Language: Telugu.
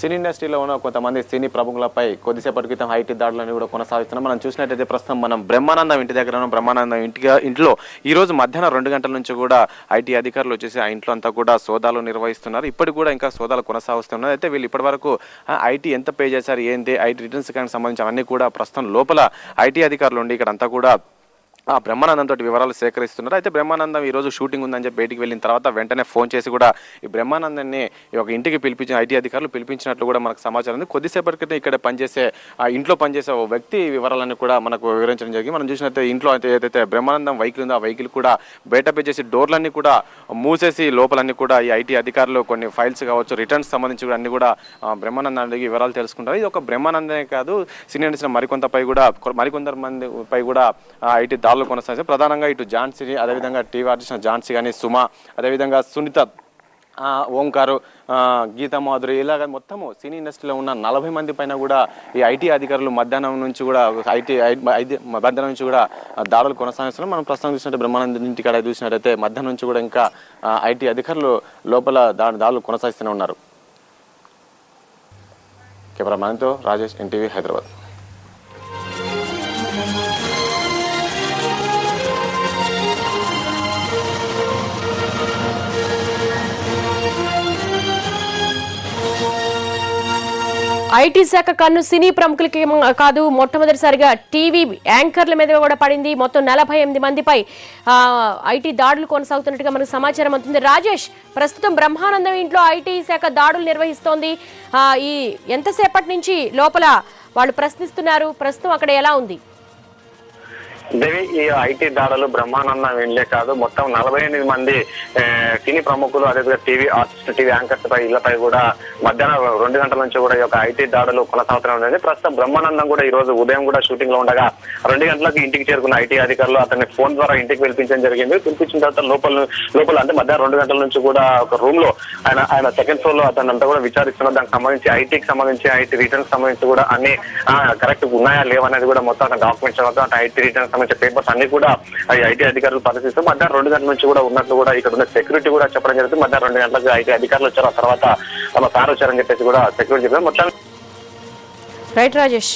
సినీ ఇండస్ట్రీలో ఉన్న కొంతమంది సినీ ప్రముఖులపై కొద్దిసేపటి క్రితం ఐటీ దాడులను కూడా కొనసాగిస్తున్నాం. మనం చూసినట్టయితే ప్రస్తుతం మనం బ్రహ్మానందం ఇంటి దగ్గర ఉన్నాం. బ్రహ్మానందం ఇంట్లో ఈ రోజు మధ్యాహ్నం 2 గంటల నుంచి కూడా ఐటీ అధికారులు వచ్చేసి ఆ ఇంట్లో అంతా కూడా సోదాలు నిర్వహిస్తున్నారు. ఇప్పటికి కూడా ఇంకా సోదాలు కొనసాగుతున్నారు. అయితే వీళ్ళు ఇప్పటి వరకు ఐటీ ఎంత పే చేశారు, ఏంటి ఐటీ రిటర్న్స్ కానీ సంబంధించి అన్ని కూడా ప్రస్తుతం లోపల ఐటీ అధికారులు ఉండి ఇక్కడ అంతా కూడా బ్రహ్మానందం తోటి వివరాలు సేకరిస్తున్నారు. అయితే బ్రహ్మానందం ఈ రోజు షూటింగ్ ఉందని చెప్పి బయటికి వెళ్ళిన తర్వాత వెంటనే ఫోన్ చేసి కూడా ఈ బ్రహ్మానందాన్ని ఒక ఇంటికి పిలిపించిన ఐటీ అధికారులు పిలిపించినట్లు కూడా మనకు సమాచారం ఉంది. కొద్దిసేపటి క్రితం ఇక్కడ ఇంట్లో పనిచేసే ఓ వ్యక్తి వివరాలన్నీ కూడా మనకు వివరించడం జరిగింది. మనం చూసినట్లయితే ఇంట్లో ఏదైతే బ్రహ్మానందం వెహికల్ ఉందో ఆ వెహికల్ కూడా బయట చేసి డోర్లన్నీ కూడా మూసేసి లోపలన్నీ కూడా ఈ ఐటీ అధికారులు కొన్ని ఫైల్స్ కావచ్చు రిటర్న్స్ సంబంధించి కూడా అన్ని కూడా బ్రహ్మానందానికి వివరాలు తెలుసుకుంటారు. ఇది ఒక బ్రహ్మానందమే కాదు, సినీ ఇండస్ట్రీ మరికొందరు మంది పై కూడా ఐటీ కొనసాగుతాయి. ప్రధానంగా ఇటు ఝాన్సీ, అదేవిధంగా టీవీ ఆర్టిస్ట్ ఝాన్సీ కానీ, సుమ, అదేవిధంగా సునీత, ఓంకారు, గీతా మాధురి, ఇలాగ మొత్తము సినీ ఇండస్ట్రీలో ఉన్న 40 మంది పైన కూడా ఈ ఐటీ అధికారులు మధ్యాహ్నం నుంచి కూడా దాడులు కొనసాగిస్తున్నారు. మనం ప్రస్తుతం చూసినట్టు బ్రహ్మానందం ఇంటికాడ చూసినట్టయితే మధ్యాహ్నం నుంచి కూడా ఇంకా ఐటీ అధికారులు లోపల దాడులు కొనసాగిస్తూనే ఉన్నారు. కెమెరామ్యాన్తో రాజేష్, ఎన్టీవీ, హైదరాబాద్. ఐటీ శాఖ కన్ను సినీ ప్రముఖులకి కాదు, మొట్టమొదటిసారిగా టీవీ యాంకర్ల మీద కూడా పడింది. మొత్తం 48 మందిపై ఐటీ దాడులు కొనసాగుతున్నట్టుగా మనకు సమాచారం అవుతుంది. రాజేష్, ప్రస్తుతం బ్రహ్మానందం ఇంట్లో ఐటీ శాఖ దాడులు నిర్వహిస్తోంది. ఈ ఎంతసేపటి నుంచి లోపల వాళ్ళు ప్రశ్నిస్తున్నారు? ప్రస్తుతం అక్కడ ఎలా ఉంది? దేవి, ఈ ఐటీ దాడులు బ్రహ్మానందం ఇండ్లే కాదు, మొత్తం 48 మంది సినీ ప్రముఖులు, అదేవిధంగా టీవీ ఆర్టిస్ట్, టీవీ యాంకర్స్ పై ఇళ్లపై కూడా మధ్యాహ్నం 2 గంటల నుంచి కూడా ఈ యొక్క ఐటీ దాడులు కొనసాగుతూనే ఉండేది. ప్రస్తుతం బ్రహ్మానందం కూడా ఈ రోజు ఉదయం కూడా షూటింగ్ లో ఉండగా 2 గంటలకు ఇంటికి చేరుకున్న ఐటీ అధికారులు అతన్ని ఫోన్ ద్వారా ఇంటికి పిలిపించడం జరిగింది. పిలిపించిన తర్వాత లోపల అంటే మధ్యాహ్నం 2 గంటల నుంచి కూడా ఒక రూమ్ లో ఆయన సెకండ్ ఫ్లోర్ లో అతను అంతా కూడా విచారిస్తున్నారు. దానికి సంబంధించి ఐటీకి సంబంధించి ఐటీ రిటర్న్స్ సంబంధించి కూడా అన్ని కరెక్ట్ ఉన్నాయా లేవనేది కూడా మొత్తం డాక్యుమెంట్స్ అంటే ఐటీ రిటర్న్స్ సంబంధించిన పేపర్స్ అన్ని కూడా ఐటీ అధికారులు పరిశీలిస్తూ మధ్యాహ్నం 2 గంటల నుంచి కూడా ఉన్నట్లు కూడా ఇక్కడ ఉన్న సెక్యూరిటీ కూడా చెప్పడం జరుగుతుంది. మధ్యాహ్నం 2 గంటలకు ఐటీ అధికారులు వచ్చారు, ఆ తర్వాత తమ సార్ వచ్చారని చెప్పేసి కూడా సెక్యూరిటీ చెప్పారు. మొత్తం రైట్ రాజేష్.